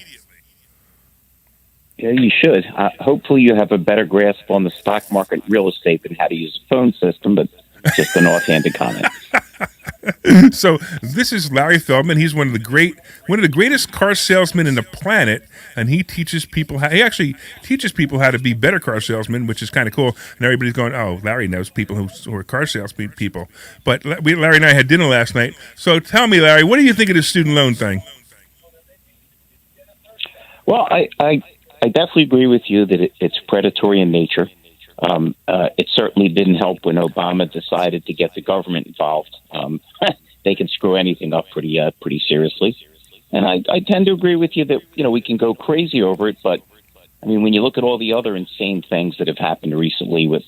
Yeah, you should. Hopefully you have a better grasp on the stock market and real estate than how to use a phone system, but just an offhanded comment. So this is Larry Feldman. He's one of the greatest car salesmen in the planet, and he actually teaches people how to be better car salesmen, which is kind of cool. And everybody's going, "Oh, Larry knows people who are car sales people." But Larry and I had dinner last night. So tell me, Larry, what do you think of the student loan thing? Well, I definitely agree with you that it's predatory in nature. It certainly didn't help when Obama decided to get the government involved. They can screw anything up pretty seriously. And I tend to agree with you that, we can go crazy over it. But, I mean, when you look at all the other insane things that have happened recently with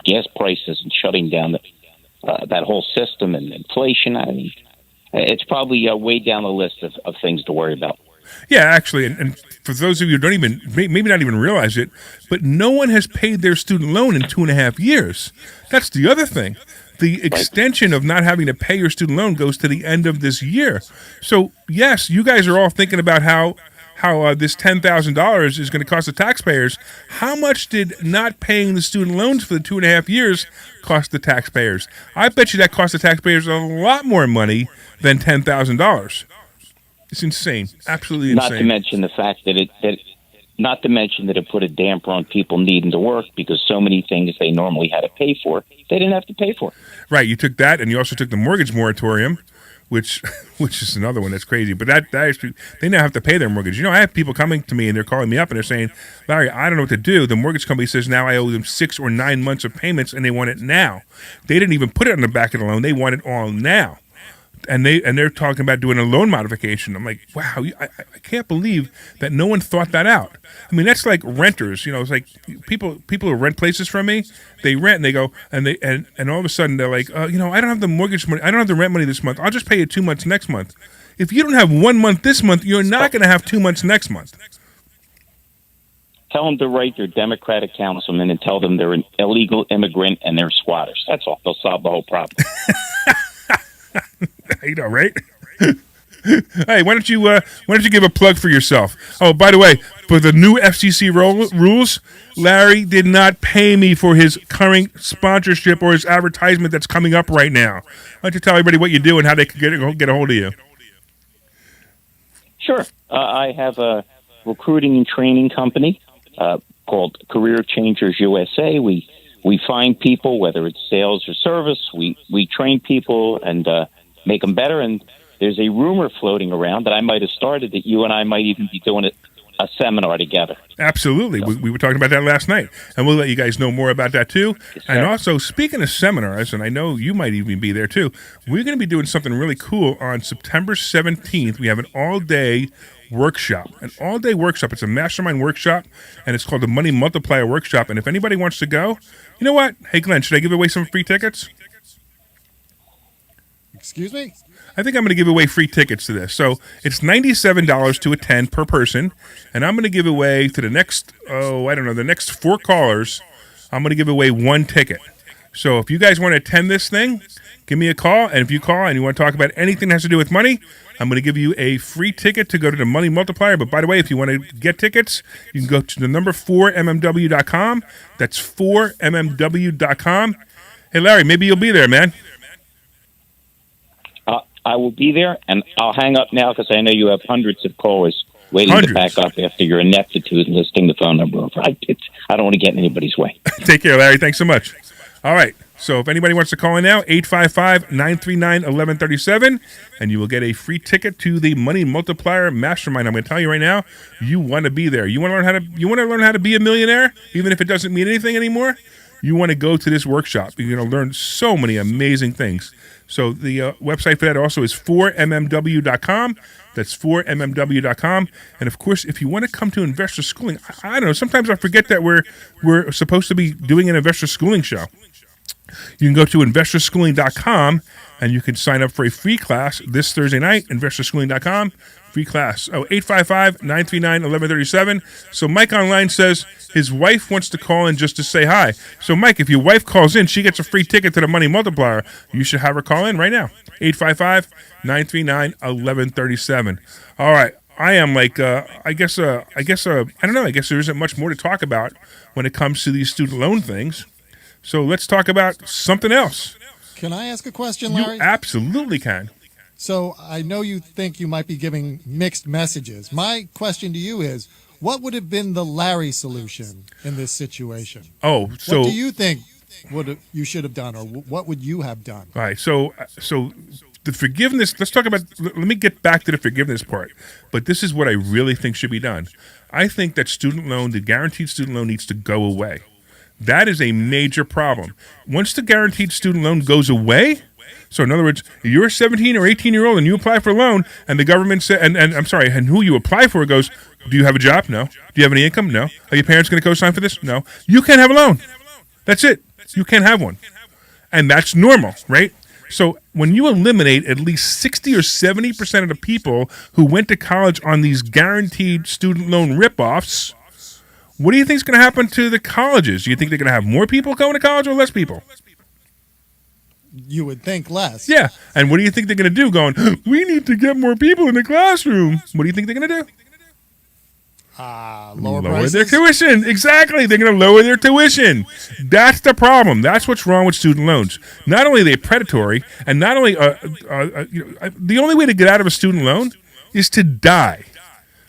gas prices and shutting down that whole system and inflation, I mean, it's probably way down the list of things to worry about. Yeah, actually, and for those of you who don't maybe not even realize it, but no one has paid their student loan in 2.5 years. That's the other thing. The extension of not having to pay your student loan goes to the end of this year. So, yes, you guys are all thinking about how this $10,000 is going to cost the taxpayers. How much did not paying the student loans for the 2.5 years cost the taxpayers? I bet you that cost the taxpayers a lot more money than $10,000. It's insane, absolutely insane. Not to mention the fact that it put a damper on people needing to work because so many things they normally had to pay for, they didn't have to pay for. Right, you took that, and you also took the mortgage moratorium, which is another one that's crazy. But that actually, they now have to pay their mortgage. I have people coming to me and they're calling me up and they're saying, "Larry, I don't know what to do." The mortgage company says now I owe them 6 or 9 months of payments, and they want it now. They didn't even put it on the back of the loan; they want it all now. And they're talking about doing a loan modification. I'm like, wow, I can't believe that no one thought that out. I mean, that's like renters. It's like people who rent places from me. They rent and they go and all of a sudden they're like, I don't have the mortgage money. I don't have the rent money this month. I'll just pay you 2 months next month. If you don't have 1 month this month, you're not going to have 2 months next month. Tell them to write their Democratic councilman and tell them they're an illegal immigrant and they're squatters. That's all. They'll solve the whole problem. Right? Hey, why don't you give a plug for yourself? Oh, by the way, for the new FCC rules, Larry did not pay me for his current sponsorship or his advertisement that's coming up right now. Why don't you tell everybody what you do and how they can get a hold of you? Sure. I have a recruiting and training company called Career Changers USA. We find people, whether it's sales or service. We train people and make them better. And there's a rumor floating around that I might have started that you and I might even be doing a seminar together. Absolutely. So, we were talking about that last night, and we'll let you guys know more about that too. Yes, and also, speaking of seminars, and I know you might even be there too, we're going to be doing something really cool on September 17th. We have an all-day workshop. It's a mastermind workshop, and it's called the Money Multiplier Workshop. And if anybody wants to go, you know what? Hey, Glenn, should I give away some free tickets? Excuse me? I think I'm going to give away free tickets to this. So it's $97 to attend per person, and I'm going to give away to the next 4 callers, I'm going to give away 1 ticket. So if you guys want to attend this thing, give me a call, and if you call and you want to talk about anything that has to do with money, I'm going to give you a free ticket to go to the Money Multiplier. But by the way, if you want to get tickets, you can go to the number 4mmw.com. That's 4mmw.com. Hey, Larry, maybe you'll be there, man. I will be there, and I'll hang up now because I know you have hundreds of callers waiting to back up after your ineptitude listing the phone number. I don't want to get in anybody's way. Take care, Larry. Thanks so much. All right. So if anybody wants to call in now, 855-939-1137, and you will get a free ticket to the Money Multiplier Mastermind. I'm going to tell you right now, you want to be there. You want to learn how to be a millionaire, even if it doesn't mean anything anymore. You want to go to this workshop. You're going to learn so many amazing things. So the website for that also is 4mmw.com. That's 4mmw.com. And of course, if you want to come to investor schooling, I don't know, sometimes I forget that we're supposed to be doing an investor schooling show. You can go to investorschooling.com and you can sign up for a free class this Thursday night, investorschooling.com. Free class. 855-939-1137. So Mike online says his wife wants to call in just to say hi. So Mike, if your wife calls in, she gets a free ticket to the Money Multiplier. You should have her call in right now. 855-939-1137. All right. I am like, I guess I don't know. I guess there isn't much more to talk about when it comes to these student loan things. So let's talk about something else. Can I ask a question, Larry? You absolutely can. So I know you think you might be giving mixed messages. My question to you is, what would have been the Larry solution in this situation? Oh, so what do you think you should have done, or what would you have done? All right. So the forgiveness. Let's talk about. Let me get back to the forgiveness part. But this is what I really think should be done. I think that the guaranteed student loan, needs to go away. That is a major problem. Once the guaranteed student loan goes away. So in other words, you're a 17 or 18-year-old and you apply for a loan, and the government said, and who you apply for goes, do you have a job? No. Do you have any income? No. Are your parents going to co-sign for this? No. You can't have a loan. That's it. You can't have one. And that's normal, right? So when you eliminate at least 60 or 70% of the people who went to college on these guaranteed student loan ripoffs, what do you think is going to happen to the colleges? Do you think they're going to have more people going to college or less people? You would think less. Yeah. And what do you think they're going to do? Going, we need to get more people in the classroom. What do you think they're going to do? Lower prices? Their tuition. Exactly. They're going to lower their tuition. That's the problem. That's what's wrong with student loans. Not only are they predatory, and not only the only way to get out of a student loan is to die.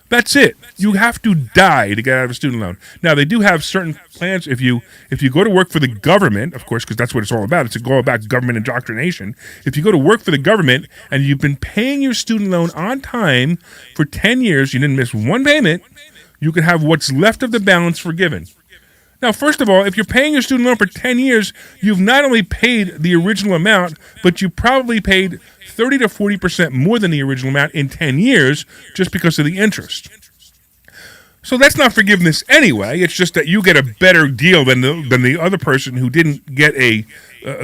That's it. You have to die to get out of a student loan. Now, they do have certain plans. If you go to work for the government, of course, because that's what it's all about. It's all about government indoctrination. If you go to work for the government and you've been paying your student loan on time for 10 years, you didn't miss one payment, you can have what's left of the balance forgiven. Now, first of all, if you're paying your student loan for 10 years, you've not only paid the original amount, but you probably paid 30 to 40% more than the original amount in 10 years just because of the interest. So that's not forgiveness anyway. It's just that you get a better deal than the other person who didn't get a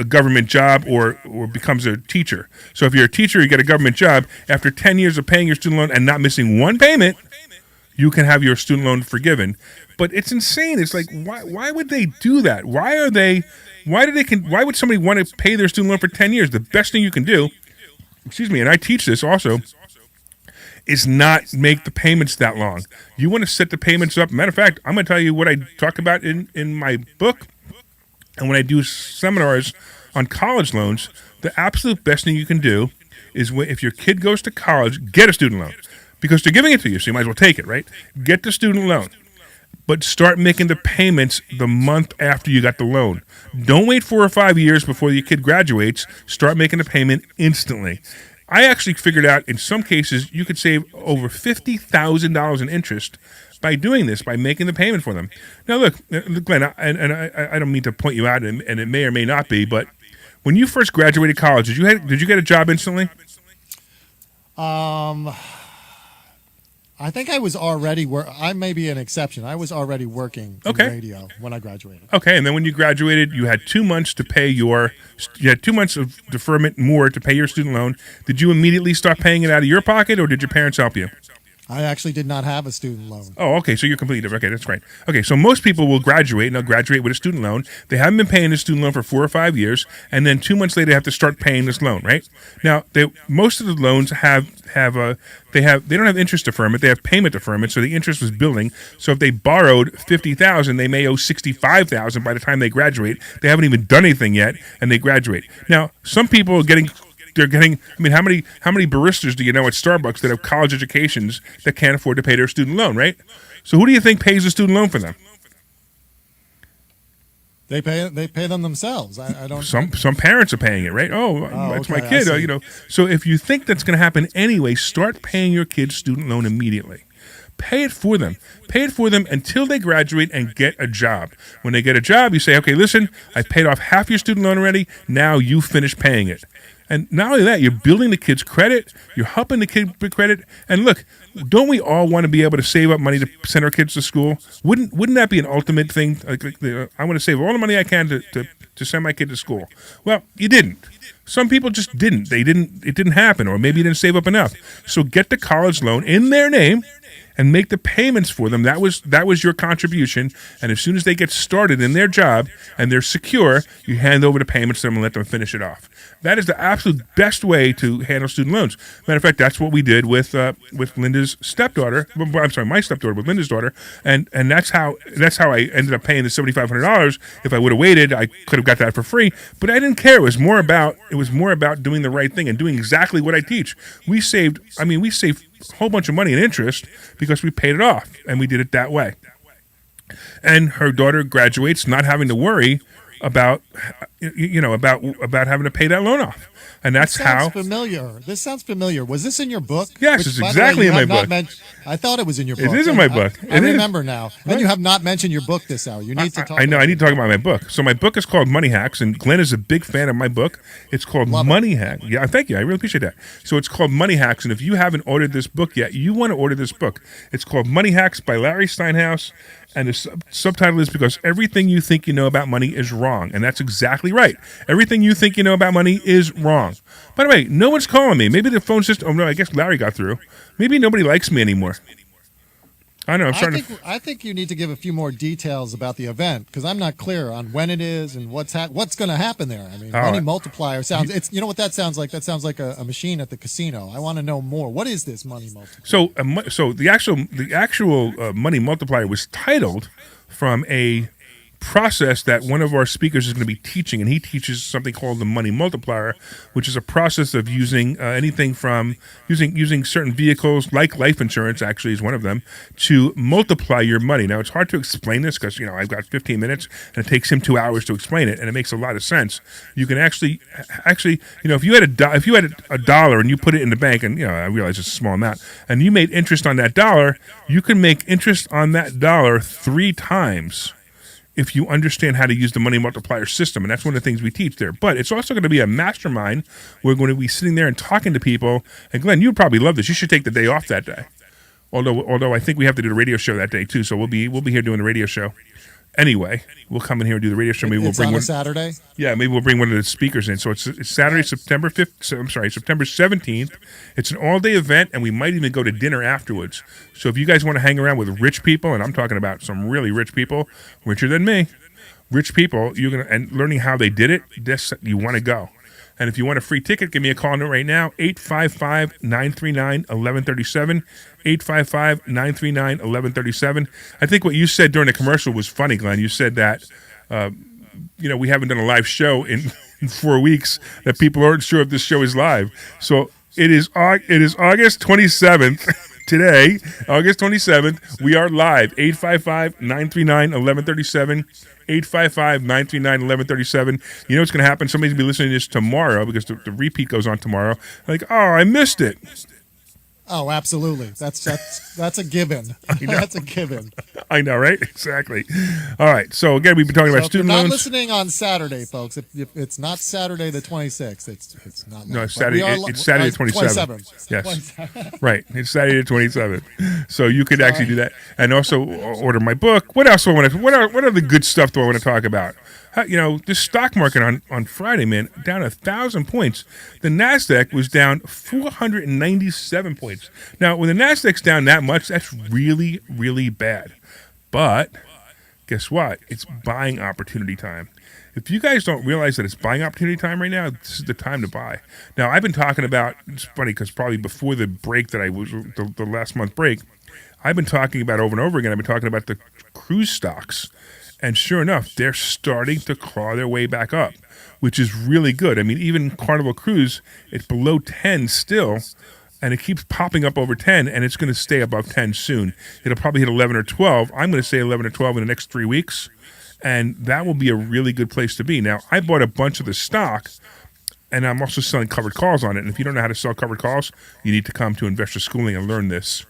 government job or becomes a teacher. So if you're a teacher, you get a government job. After 10 years of paying your student loan and not missing one payment, you can have your student loan forgiven. But it's insane. It's like, why would they do that? Why would somebody want to pay their student loan for 10 years? The best thing you can do, and I teach this also, is not make the payments that long. You want to set the payments up. Matter of fact, I'm going to tell you what I talk about in my book, and when I do seminars on college loans, the absolute best thing you can do is if your kid goes to college, get a student loan. Because they're giving it to you, so you might as well take it, right? Get the student loan. But start making the payments the month after you got the loan. Don't wait 4 or 5 years before your kid graduates. Start making the payment instantly. I actually figured out in some cases you could save over $50,000 in interest by doing this, by making the payment for them. Now, look, Glenn, I don't mean to point you out, and it may or may not be, but when you first graduated college, did you get a job instantly? I think I was already I may be an exception. I was already working in radio when I graduated. Okay, and then when you graduated, you had 2 months to pay you had 2 months of deferment more to pay your student loan. Did you immediately start paying it out of your pocket, or did your parents help you? I actually did not have a student loan. Oh, okay, so you're completely different. Okay, that's great. Okay, so most people will graduate, and they'll graduate with a student loan. They haven't been paying the student loan for 4 or 5 years, and then 2 months later they have to start paying this loan, right? Now, most of the loans they don't have interest deferment, they have payment deferment, so the interest was building. So if they borrowed $50,000, they may owe $65,000 by the time they graduate. They haven't even done anything yet, and they graduate. Now, some people are getting. I mean, how many baristas do you know at Starbucks that have college educations that can't afford to pay their student loan, right? So who do you think pays the student loan for them? They pay them themselves. I don't. Some parents are paying it, right? Oh, that's okay, my kid. I see. So if you think that's going to happen anyway, start paying your kid's student loan immediately. Pay it for them. Pay it for them until they graduate and get a job. When they get a job, you say, okay, listen, I paid off half your student loan already. Now you finish paying it. And not only that, you're building the kid's credit. You're helping the kid with credit. And look, don't we all want to be able to save up money to send our kids to school? Wouldn't that be an ultimate thing? I want to save all the money I can to send my kid to school. Well, you didn't. Some people just didn't. It didn't happen, or maybe you didn't save up enough. So get the college loan in their name and make the payments for them. That was your contribution. And as soon as they get started in their job and they're secure, you hand over the payments to them and let them finish it off. That is the absolute best way to handle student loans. Matter of fact, that's what we did with Linda's stepdaughter. I'm sorry, my stepdaughter with Linda's daughter, and that's how I ended up paying the $7,500. If I would have waited, I could have got that for free. But I didn't care. It was more about doing the right thing and doing exactly what I teach. We saved a whole bunch of money in interest because we paid it off, and we did it that way. And her daughter graduates not having to worry about having to pay that loan off. And that's how. Familiar. This sounds familiar. Was this in your book? Yes, it's exactly in my book. I thought it was in your book. It is in my book. I remember now. And you have not mentioned your book this hour. You need to talk. I know. I need to talk about my book. So my book is called Money Hacks, and Glenn is a big fan of my book. It's called Money Hacks. Yeah, thank you. I really appreciate that. So it's called Money Hacks, and if you haven't ordered this book yet, you want to order this book. It's called Money Hacks by Larry Steinhouse. And the subtitle is because everything you think you know about money is wrong. And that's exactly right. Everything you think you know about money is wrong. By the way, no one's calling me. Maybe the phone system, oh no, I guess Larry got through. Maybe nobody likes me anymore. I know. I think you need to give a few more details about the event because I'm not clear on when it is and what's going to happen there. I mean, money multiplier sounds. It's you know what that sounds like. That sounds like a machine at the casino. I want to know more. What is this money multiplier? So the actual money multiplier was titled from a process that one of our speakers is going to be teaching, and he teaches something called the money multiplier, which is a process of using anything from using certain vehicles, like life insurance actually is one of them, to multiply your money. Now it's hard to explain this because I've got 15 minutes and it takes him 2 hours to explain it, and it makes a lot of sense. You can actually if you had a dollar and you put it in the bank, and I realize it's a small amount, and you made interest on that dollar, you can make interest on that dollar 3 times if you understand how to use the money multiplier system. And that's one of the things we teach there. But it's also going to be a mastermind. We're going to be sitting there and talking to people. And Glenn, you'd probably love this. You should take the day off that day. Although I think we have to do the radio show that day too. So we'll be here doing the radio show. Anyway, we'll come in here and do the radio show. Maybe we'll bring on a Saturday. Yeah, maybe we'll bring one of the speakers in. So it's Saturday, September 17th. It's an all-day event, and we might even go to dinner afterwards. So if you guys want to hang around with rich people, and I'm talking about some really rich people, richer than me, rich people, and learning how they did it, you want to go. And if you want a free ticket, give me a call right now, 855-939-1137, 855-939-1137. I think what you said during the commercial was funny, Glenn. You said that, we haven't done a live show in 4 weeks, that people aren't sure if this show is live. So it is August 27th. Today, August 27th, we are live, 855-939-1137, 855-939-1137. You know what's going to happen? Somebody's going to be listening to this tomorrow because the repeat goes on tomorrow. Like, oh, I missed it. Oh, absolutely. That's a given. That's a given. I know, right? Exactly. All right. So again, we've been talking about student loans. Not listening on Saturday, folks. If it's not Saturday the 26th, it's not. No, it's Saturday. It's Saturday the 27th. Yes. 27th. Right. It's Saturday the 27th. So you could actually do that, and also order my book. What else do I want to? What other good stuff do I want to talk about? This stock market on Friday, man, down 1,000 points. The NASDAQ was down 497 points. Now, when the NASDAQ's down that much, that's really, really bad. But guess what? It's buying opportunity time. If you guys don't realize that it's buying opportunity time right now, this is the time to buy. Now, I've been talking about, it's funny because probably before the break that I was, the last month break, I've been talking about over and over again, I've been talking about the cruise stocks. And sure enough, they're starting to claw their way back up, which is really good. I mean, even Carnival Cruise, it's below 10 still, and it keeps popping up over 10, and it's going to stay above 10 soon. It'll probably hit 11 or 12. I'm going to say 11 or 12 in the next 3 weeks, And that will be a really good place to be. Now, I bought a bunch of the stock, and I'm also selling covered calls on it. And if you don't know how to sell covered calls, you need to come to Investor Schooling and learn this.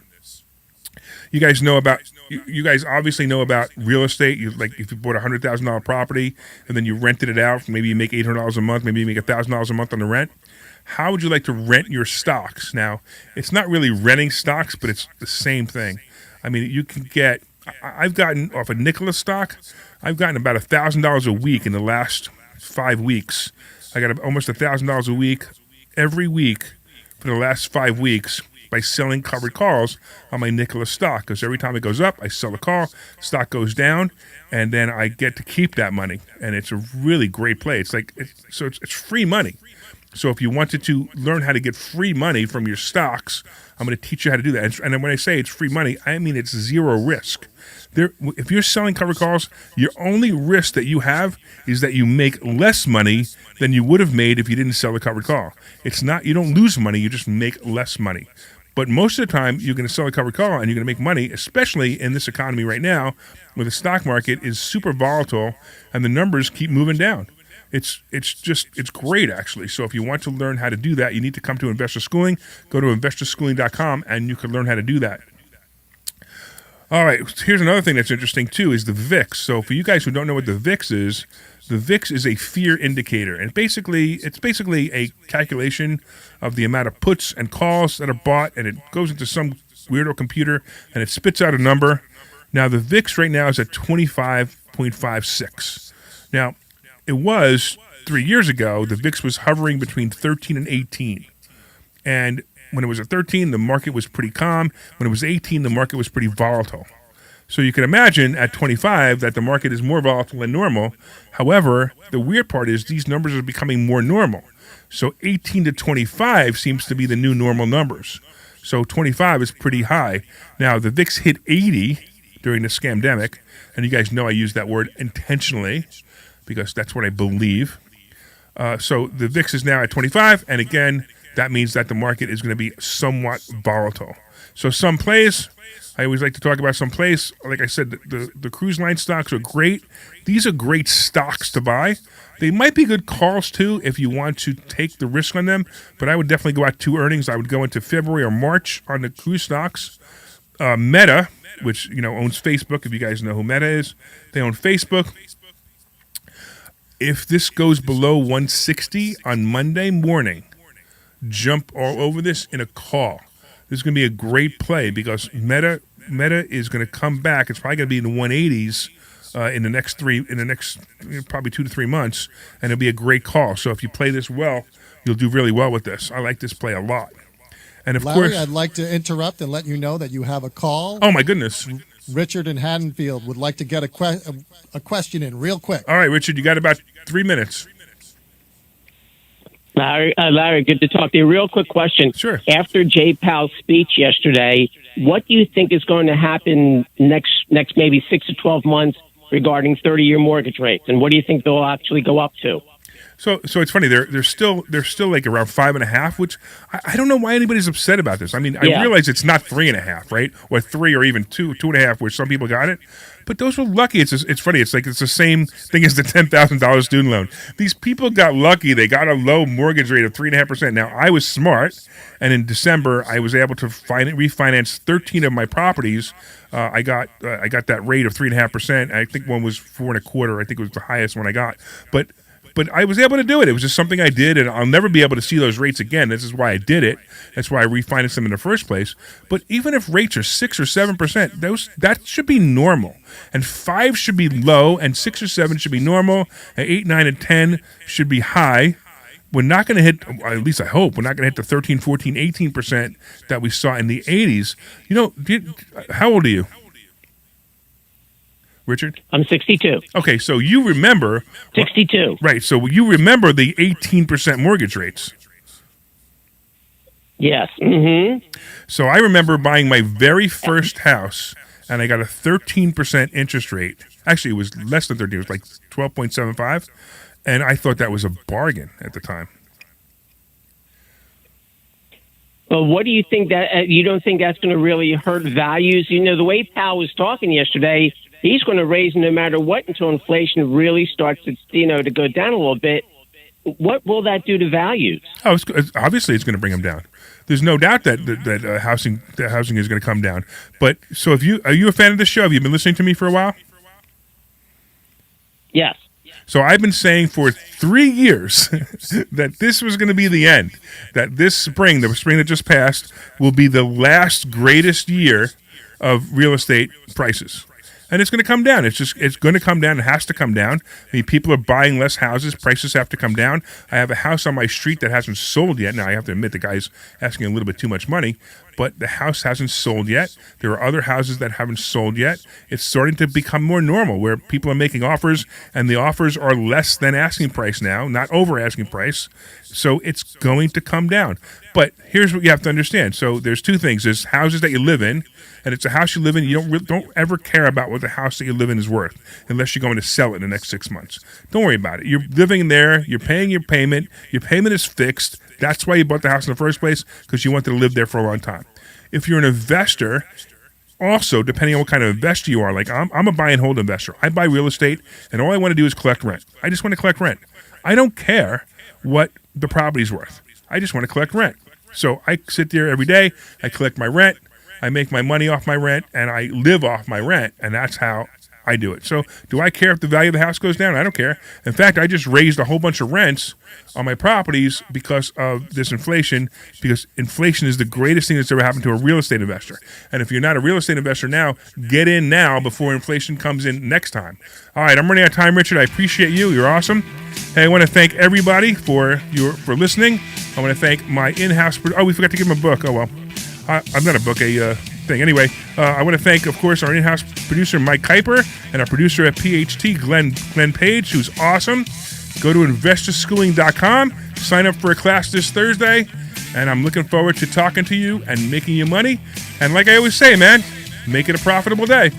You guys know about. You guys obviously know about real estate. You like if you bought a $100,000 property and then you rented it out. Maybe you make $800 a month. Maybe you make $1,000 a month on the rent. How would you like to rent your stocks? Now, it's not really renting stocks, but it's the same thing. I mean, you can get. I've gotten off a Nikola stock. I've gotten about $1,000 a week in the last 5 weeks. I got almost $1,000 a week every week for the last 5 weeks by selling covered calls on my Nikola stock. Because every time it goes up, I sell a call, stock goes down, and then I get to keep that money. And it's a really great play. It's like it's free money. So if you wanted to learn how to get free money from your stocks, I'm going to teach you how to do that. And when I say it's free money, I mean it's zero risk. If you're selling covered calls, your only risk that you have is that you make less money than you would have made if you didn't sell the covered call. It's not, you don't lose money, you just make less money. But most of the time, you're going to sell a covered call and you're going to make money, especially in this economy right now where the stock market is super volatile and the numbers keep moving down. It's great, actually. So if you want to learn how to do that, you need to come to Investor Schooling. Go to investorschooling.com and you can learn how to do that. All right, here's another thing that's interesting, too, is the VIX. So for you guys who don't know what the VIX is a fear indicator. And it's basically a calculation of the amount of puts and calls that are bought, and it goes into some weirdo computer, and it spits out a number. Now, the VIX right now is at 25.56. Now, it was 3 years ago, the VIX was hovering between 13 and 18. And when it was at 13, the market was pretty calm. When it was 18, the market was pretty volatile. So you can imagine at 25 that the market is more volatile than normal. However, the weird part is these numbers are becoming more normal. So 18 to 25 seems to be the new normal numbers. So 25 is pretty high. Now, the VIX hit 80 during the scamdemic, and you guys know I use that word intentionally because that's what I believe. So the VIX is now at 25, and again, that means that the market is going to be somewhat volatile. So some plays, I always like to talk about some plays. Like I said, the cruise line stocks are great. These are great stocks to buy. They might be good calls, too, if you want to take the risk on them. But I would definitely go out 2 earnings. I would go into February or March on the cruise stocks. Meta, which owns Facebook, if you guys know who Meta is. They own Facebook. If this goes below 160 on Monday morning, jump all over this in a call. This is going to be a great play because Meta is going to come back. It's probably going to be in the 180s in the next probably 2 to 3 months, and it'll be a great call. So if you play this well, you'll do really well with this. I like this play a lot. And of Larry, course, I'd like to interrupt and let you know that you have a call. Oh my goodness! Richard in Haddonfield would like to get a question in real quick. All right, Richard, you got about 3 minutes. Larry, good to talk to you. Real quick question. Sure. After Jay Powell's speech yesterday, what do you think is going to happen next maybe 6 to 12 months regarding 30-year mortgage rates, and what do you think they'll actually go up to? So it's funny. They're still like around 5.5, which I don't know why anybody's upset about this. I mean, I realize it's not 3.5, right, or 3, or even 2.5, where some people got it. But those were lucky. It's funny. It's like it's the same thing as the $10,000 student loan. These people got lucky. They got a low mortgage rate of 3.5%. Now I was smart, and in December I was able to refinance 13 of my properties. I got that rate of 3.5%. I think one was 4.25. I think it was the highest one I got. But I was able to do it. It was just something I did, and I'll never be able to see those rates again. This is why I did it. That's why I refinanced them in the first place. But even if rates are 6 or 7%, that should be normal. And 5 should be low, and 6 or 7 should be normal, and 8, 9, and 10 should be high. We're not going to hit, at least I hope, we're not going to hit the 13, 14, 18% that we saw in the 80s. How old are you? Richard? I'm 62. Okay, so you remember... 62. Right, so you remember the 18% mortgage rates. Yes. Mm-hmm. So I remember buying my very first house, and I got a 13% interest rate. Actually, it was less than 13. It was like 12.75, and I thought that was a bargain at the time. Well, what do you think that you don't think that's going to really hurt values? The way Powell was talking yesterday, he's going to raise no matter what until inflation really starts to, to go down a little bit. What will that do to values? Oh, obviously it's going to bring them down. There's no doubt that housing is going to come down. But so are you a fan of this show? Have you been listening to me for a while? Yes. So I've been saying for 3 years that this was going to be the end. That this spring, the spring that just passed, will be the last greatest year of real estate prices. And it's going to come down. It's going to come down. It has to come down. I mean, people are buying less houses. Prices have to come down. I have a house on my street that hasn't sold yet. Now, I have to admit the guy's asking a little bit too much money, but the house hasn't sold yet. There are other houses that haven't sold yet. It's starting to become more normal where people are making offers, and the offers are less than asking price now, not over asking price. So it's going to come down. But here's what you have to understand. So there's two things. There's houses that you live in, and it's a house you live in. You don't ever care about what the house that you live in is worth unless you're going to sell it in the next 6 months. Don't worry about it. You're living there. You're paying your payment. Your payment is fixed. That's why you bought the house in the first place, because you wanted to live there for a long time. If you're an investor, also, depending on what kind of investor you are, like I'm a buy and hold investor. I buy real estate, and all I want to do is collect rent. I just want to collect rent. I don't care what the property's worth. I just want to collect rent. So I sit there every day. I collect my rent. I make my money off my rent, and I live off my rent, and that's how I do it. So do I care if the value of the house goes down? I don't care. In fact, I just raised a whole bunch of rents on my properties because of this inflation, because inflation is the greatest thing that's ever happened to a real estate investor. And if you're not a real estate investor now, get in now before inflation comes in next time. All right, I'm running out of time, Richard. I appreciate you. You're awesome. Hey, I want to thank everybody for listening. I want to thank my in-house... we forgot to give him a book. Oh, well. I'm not a book, a thing. Anyway, I want to thank, of course, our in-house producer, Mike Kuiper, and our producer at PHT, Glenn Page, who's awesome. Go to investorschooling.com, sign up for a class this Thursday, and I'm looking forward to talking to you and making you money. And like I always say, man, make it a profitable day.